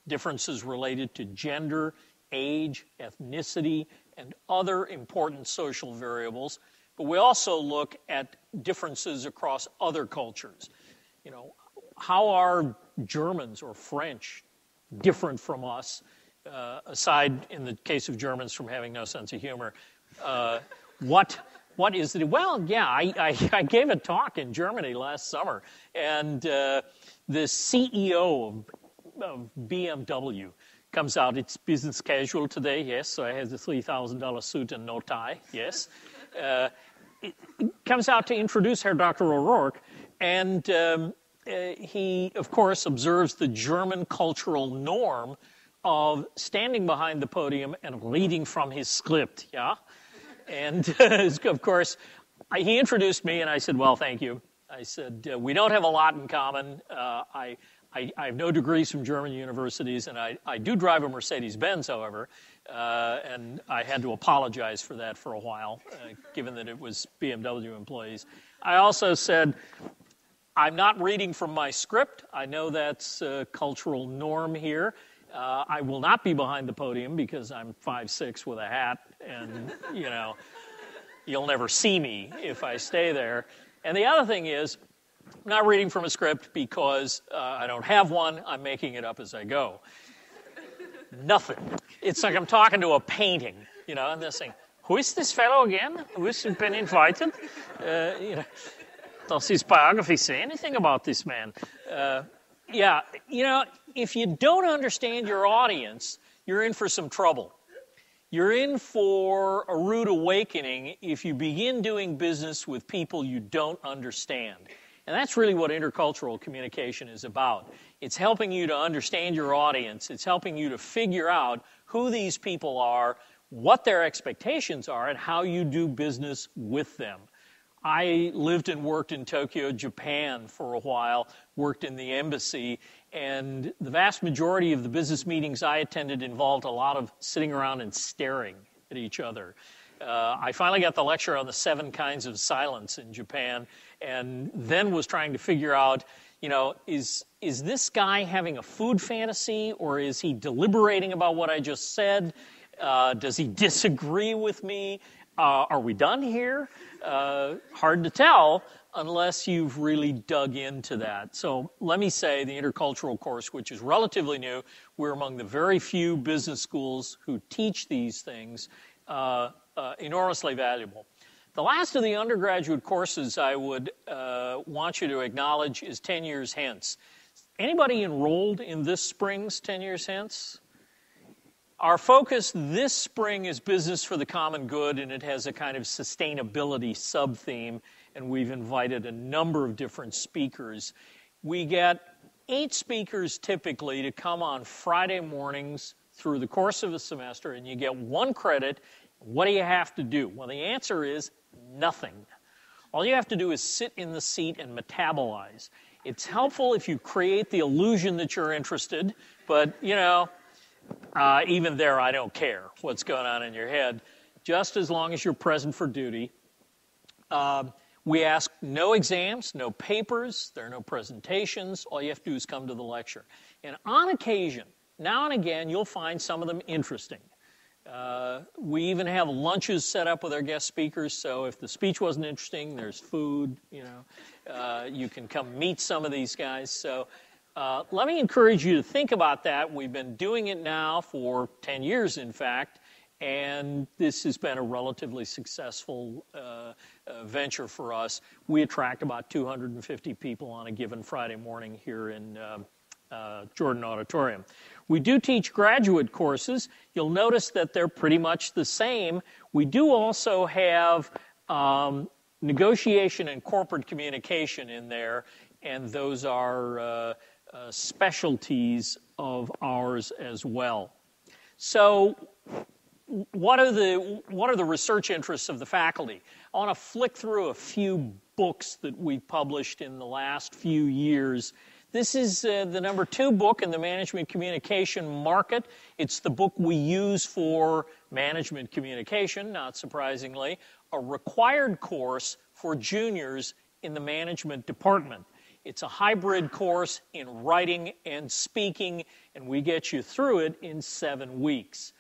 differences related to gender, age, ethnicity, and other important social variables. But we also look at differences across other cultures. You know, how are Germans or French different from us, aside, in the case of Germans, from having no sense of humor? What is it? Well, yeah, I gave a talk in Germany last summer, and the CEO of BMW comes out. It's business casual today, yes, so I have the $3,000 suit and no tie, yes. It comes out to introduce Herr Dr. O'Rourke, and he, of course, observes the German cultural norm of standing behind the podium and reading from his script, yeah? And, of course, he introduced me, and I said, well, thank you. I said, we don't have a lot in common. I have no degrees from German universities, and I do drive a Mercedes-Benz, however, and I had to apologize for that for a while, given that it was BMW employees. I also said, I'm not reading from my script. I know that's a cultural norm here. I will not be behind the podium because I'm 5'6" with a hat, and, you know, you'll never see me if I stay there. And the other thing is, I'm not reading from a script because I don't have one. I'm making it up as I go. Nothing. It's like I'm talking to a painting, you know, and they're saying, who is this fellow again? Who's been invited? You know, does his biography say anything about this man? Yeah, you know, if you don't understand your audience, you're in for some trouble. You're in for a rude awakening if you begin doing business with people you don't understand. And that's really what intercultural communication is about. It's helping you to understand your audience. It's helping you to figure out who these people are, what their expectations are, and how you do business with them. I lived and worked in Tokyo, Japan for a while, worked in the embassy, and the vast majority of the business meetings I attended involved a lot of sitting around and staring at each other. I finally got the lecture on the 7 kinds of silence in Japan, and then was trying to figure out, you know, is this guy having a food fantasy, or is he deliberating about what I just said? Does he disagree with me? Are we done here? Hard to tell unless you've really dug into that. So let me say the intercultural course, which is relatively new, we're among the very few business schools who teach these things, enormously valuable. The last of the undergraduate courses I would want you to acknowledge is 10 years hence. Anybody enrolled in this spring's 10 years hence? Our focus this spring is business for the common good, and it has a kind of sustainability sub-theme, and we've invited a number of different speakers. We get 8 speakers typically to come on Friday mornings through the course of a semester, and you get 1 credit. What do you have to do? Well, the answer is nothing. All you have to do is sit in the seat and metabolize. It's helpful if you create the illusion that you're interested, but, even there, I don't care what's going on in your head, just as long as you're present for duty. We ask no exams, no papers, there are no presentations. All you have to do is come to the lecture. And on occasion, now and again, you'll find some of them interesting. We even have lunches set up with our guest speakers, so if the speech wasn't interesting, there's food, you can come meet some of these guys. So let me encourage you to think about that. We've been doing it now for 10 years, in fact, and this has been a relatively successful venture for us. We attract about 250 people on a given Friday morning here in Jordan Auditorium. We do teach graduate courses. You'll notice that they're pretty much the same. We do also have negotiation and corporate communication in there, and those are specialties of ours as well. So what are the research interests of the faculty? I want to flick through a few books that we've published in the last few years. This is the number 2 book in the management communication market. It's the book we use for management communication, not surprisingly, a required course for juniors in the management department. It's a hybrid course in writing and speaking, and we get you through it in 7 weeks.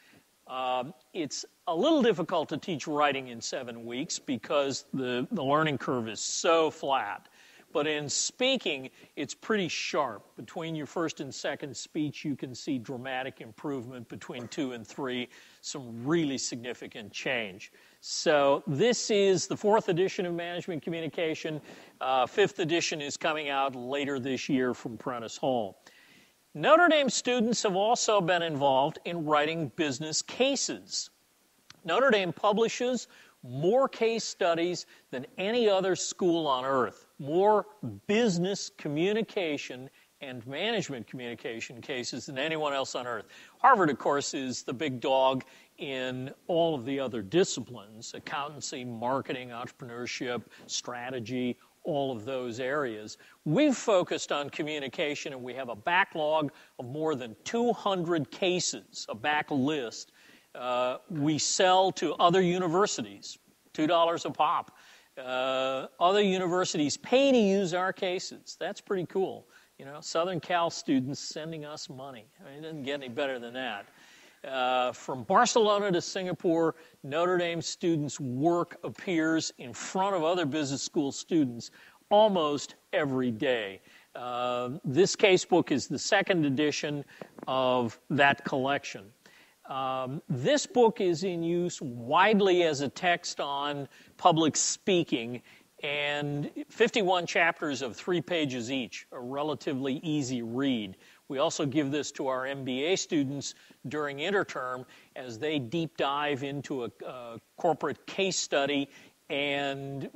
It's a little difficult to teach writing in 7 weeks because the learning curve is so flat. But in speaking, it's pretty sharp. Between your first and second speech, you can see dramatic improvement. Between 2 and 3, some really significant change. So this is the 4th edition of Management Communication. 5th edition is coming out later this year from Prentice Hall. Notre Dame students have also been involved in writing business cases. Notre Dame publishes more case studies than any other school on earth, more business communication and management communication cases than anyone else on earth. Harvard, of course, is the big dog in all of the other disciplines, accountancy, marketing, entrepreneurship, strategy, all of those areas. We've focused on communication, and we have a backlog of more than 200 cases, a backlist. We sell to other universities, $2 a pop. Other universities pay to use our cases. That's pretty cool. Southern Cal students sending us money. It doesn't get any better than that. From Barcelona to Singapore, Notre Dame students' work appears in front of other business school students almost every day. This casebook is the 2nd edition of that collection. This book is in use widely as a text on public speaking, and 51 chapters of 3 pages each, a relatively easy read. We also give this to our MBA students during interterm as they deep dive into a corporate case study and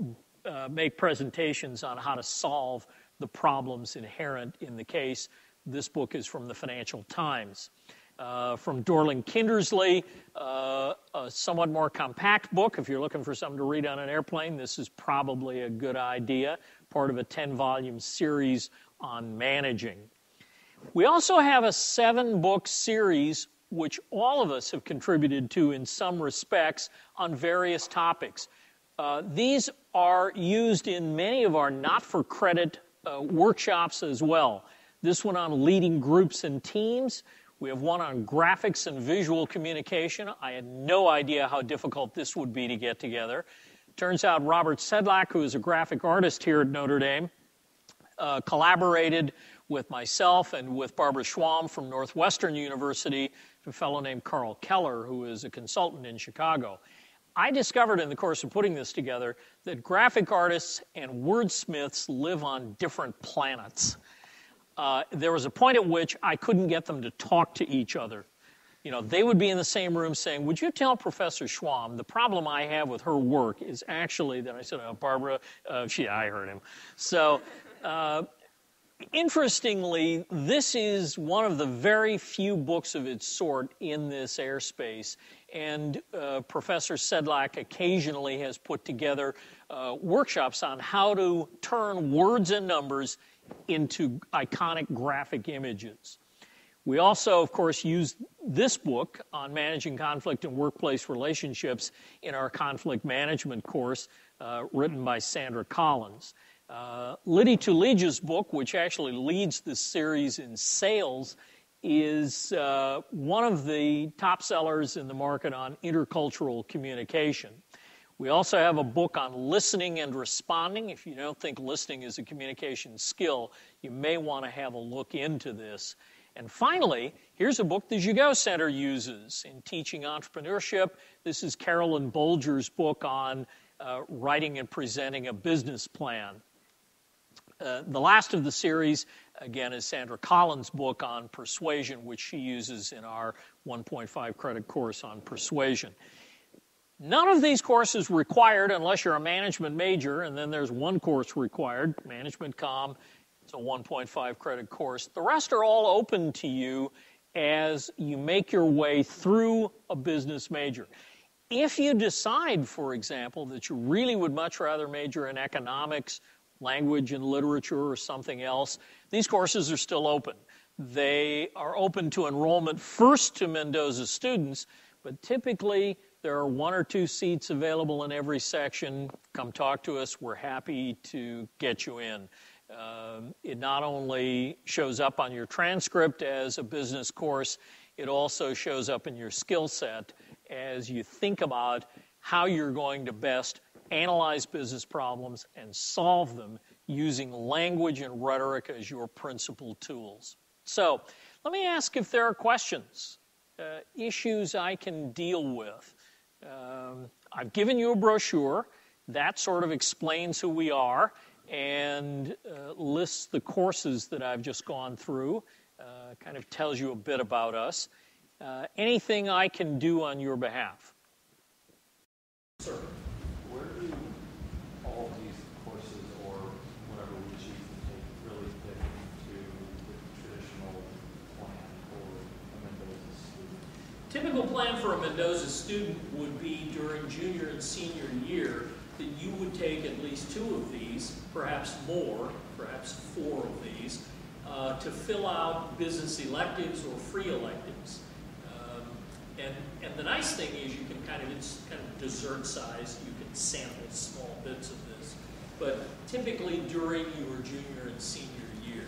make presentations on how to solve the problems inherent in the case. This book is from the Financial Times. From Dorling Kindersley, a somewhat more compact book. If you're looking for something to read on an airplane, this is probably a good idea, part of a 10-volume series on managing. We also have a 7-book series which all of us have contributed to in some respects on various topics. These are used in many of our not-for-credit workshops as well. This one on leading groups and teams. We have one on graphics and visual communication. I had no idea how difficult this would be to get together. Turns out Robert Sedlak, who is a graphic artist here at Notre Dame, collaborated with myself and with Barbara Schwam from Northwestern University, a fellow named Carl Keller, who is a consultant in Chicago. I discovered in the course of putting this together that graphic artists and wordsmiths live on different planets. There was a point at which I couldn't get them to talk to each other. You know, they would be in the same room saying, would you tell Professor Schwam the problem I have with her work is actually that I said, oh, Barbara, I heard him. So, interestingly, this is one of the very few books of its sort in this airspace. And Professor Sedlak occasionally has put together workshops on how to turn words and numbers into iconic graphic images. We also, of course, use this book on managing conflict in workplace relationships in our conflict management course, written by Sandra Collins. Liddy Tuleja's book, which actually leads this series in sales, is one of the top sellers in the market on intercultural communication. We also have a book on listening and responding. If you don't think listening is a communication skill, you may want to have a look into this. And finally, here's a book the Gigot Center uses in teaching entrepreneurship. This is Carolyn Bolger's book on writing and presenting a business plan. The last of the series, again, is Sandra Collins' book on persuasion, which she uses in our 1.5 credit course on persuasion. None of these courses required unless you're a management major, and then there's one course required, Management Comm. It's a 1.5 credit course. The rest are all open to you as you make your way through a business major. If you decide, for example, that you really would much rather major in economics, language and literature, or something else, these courses are still open. They are open to enrollment first to Mendoza students, but typically there are 1 or 2 seats available in every section. Come talk to us. We're happy to get you in. It not only shows up on your transcript as a business course, it also shows up in your skill set as you think about how you're going to best analyze business problems and solve them using language and rhetoric as your principal tools. So let me ask if there are questions, issues I can deal with. I've given you a brochure. That sort of explains who we are and lists the courses that I've just gone through, kind of tells you a bit about us. Anything I can do on your behalf? Sir, where do all of these courses or whatever we choose to take really fit into the traditional plan for a Mendoza student? Typical plan for a Mendoza student would be during junior and senior year that you would take at least 2 of these, perhaps more, perhaps 4 of these, to fill out business electives or free electives. And the nice thing is you can it's kind of dessert size. You can sample small bits of this. But typically during your junior and senior year.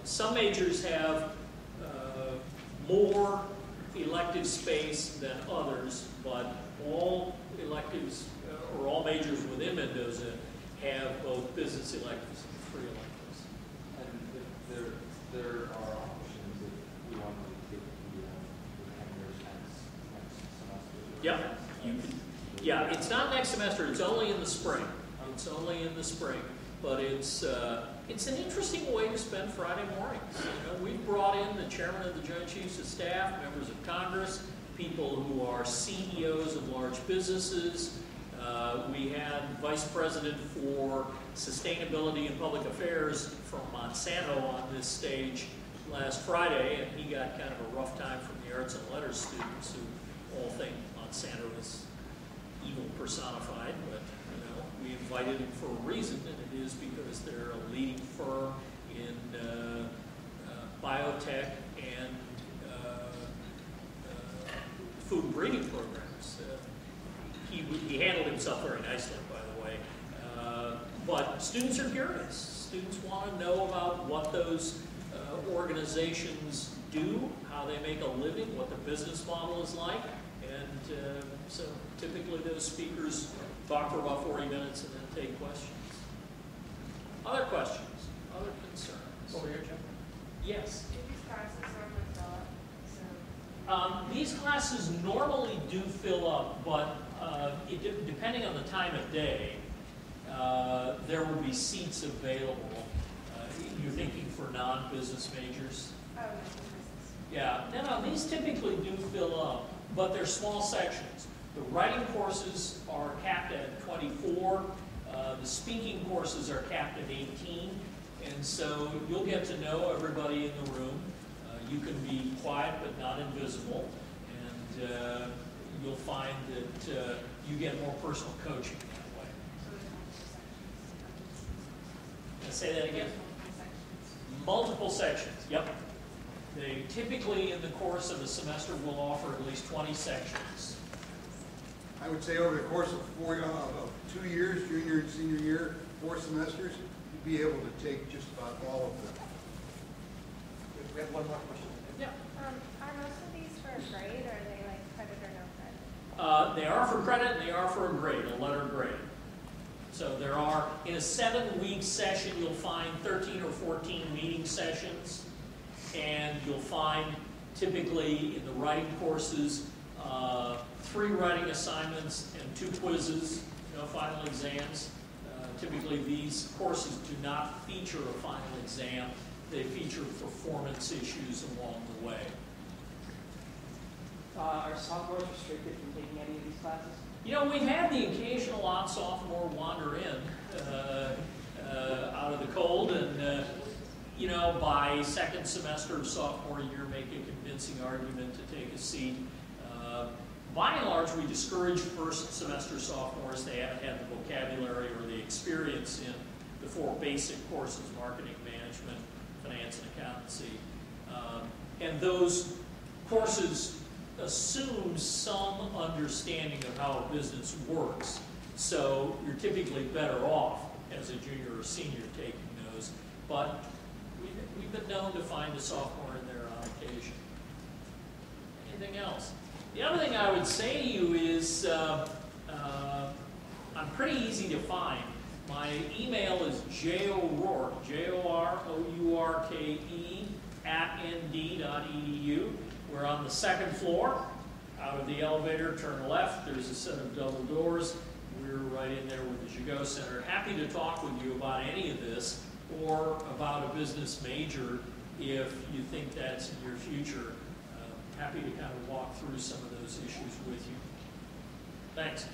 Some majors have more elective space than others, but all electives or all majors within Mendoza have both business electives and free electives. And if there are options if we want to take the years next semester. Yeah, it's not next semester. It's only in the spring. It's only in the spring, but it's an interesting way to spend Friday mornings. You know, we've brought in the chairman of the Joint Chiefs of Staff, members of Congress, people who are CEOs of large businesses. We had Vice President for Sustainability and Public Affairs from Monsanto on this stage last Friday, and he got kind of a rough time from the arts and letters students who all think Monsanto is evil personified, but we invited him for a reason, and it is because they're a leading firm in biotech and food breeding programs. He handled himself very nicely, by the way. But students are curious. Students want to know about what those organizations do, how they make a living, what the business model is like. And so typically those speakers talk for about 40 minutes and then take questions. Other questions? Other concerns? Over here, Jim. Yes? Do these classes normally fill up? So These classes normally do fill up, but depending on the time of day, there will be seats available. You're thinking for non-business majors? oh, no, business. Yeah, no, these typically do fill up, but they're small sections. The writing courses are capped at 24. The speaking courses are capped at 18. And so you'll get to know everybody in the room. You can be quiet but not invisible. And you'll find that you get more personal coaching that way. Say that again? Multiple sections, yep. They typically, in the course of a semester, will offer at least 20 sections. I would say over the course of 2 years, junior and senior year, 4 semesters, you'd be able to take just about all of them. We have one more question. Yeah. Are most of these for a grade, or are they like credit or no credit? They are for credit and they are for a grade, a letter grade. So there are, in a 7-week session, you'll find 13 or 14 meeting sessions. And you'll find, typically, in the writing courses, 3 writing assignments and 2 quizzes, final exams. Typically, these courses do not feature a final exam. They feature performance issues along the way. Are sophomores restricted from taking any of these classes? We've had the occasional odd sophomore wander in out of the cold, and by second semester of sophomore year, make a convincing argument to take a seat. By and large, we discourage first semester sophomores. They haven't had the vocabulary or the experience in the 4 basic courses: marketing, management, finance, and accountancy. And those courses assume some understanding of how a business works. So you're typically better off as a junior or senior taking those. But we've been known to find a sophomore in there on occasion. Anything else? The other thing I would say to you is I'm pretty easy to find. My email is jorourke, Jourke @nd.edu. We're on the 2nd floor. Out of the elevator, turn left. There's a set of double doors. We're right in there with the Gigot Center. Happy to talk with you about any of this or about a business major if you think that's in your future. Happy to kind of walk through some of those issues with you. Thanks.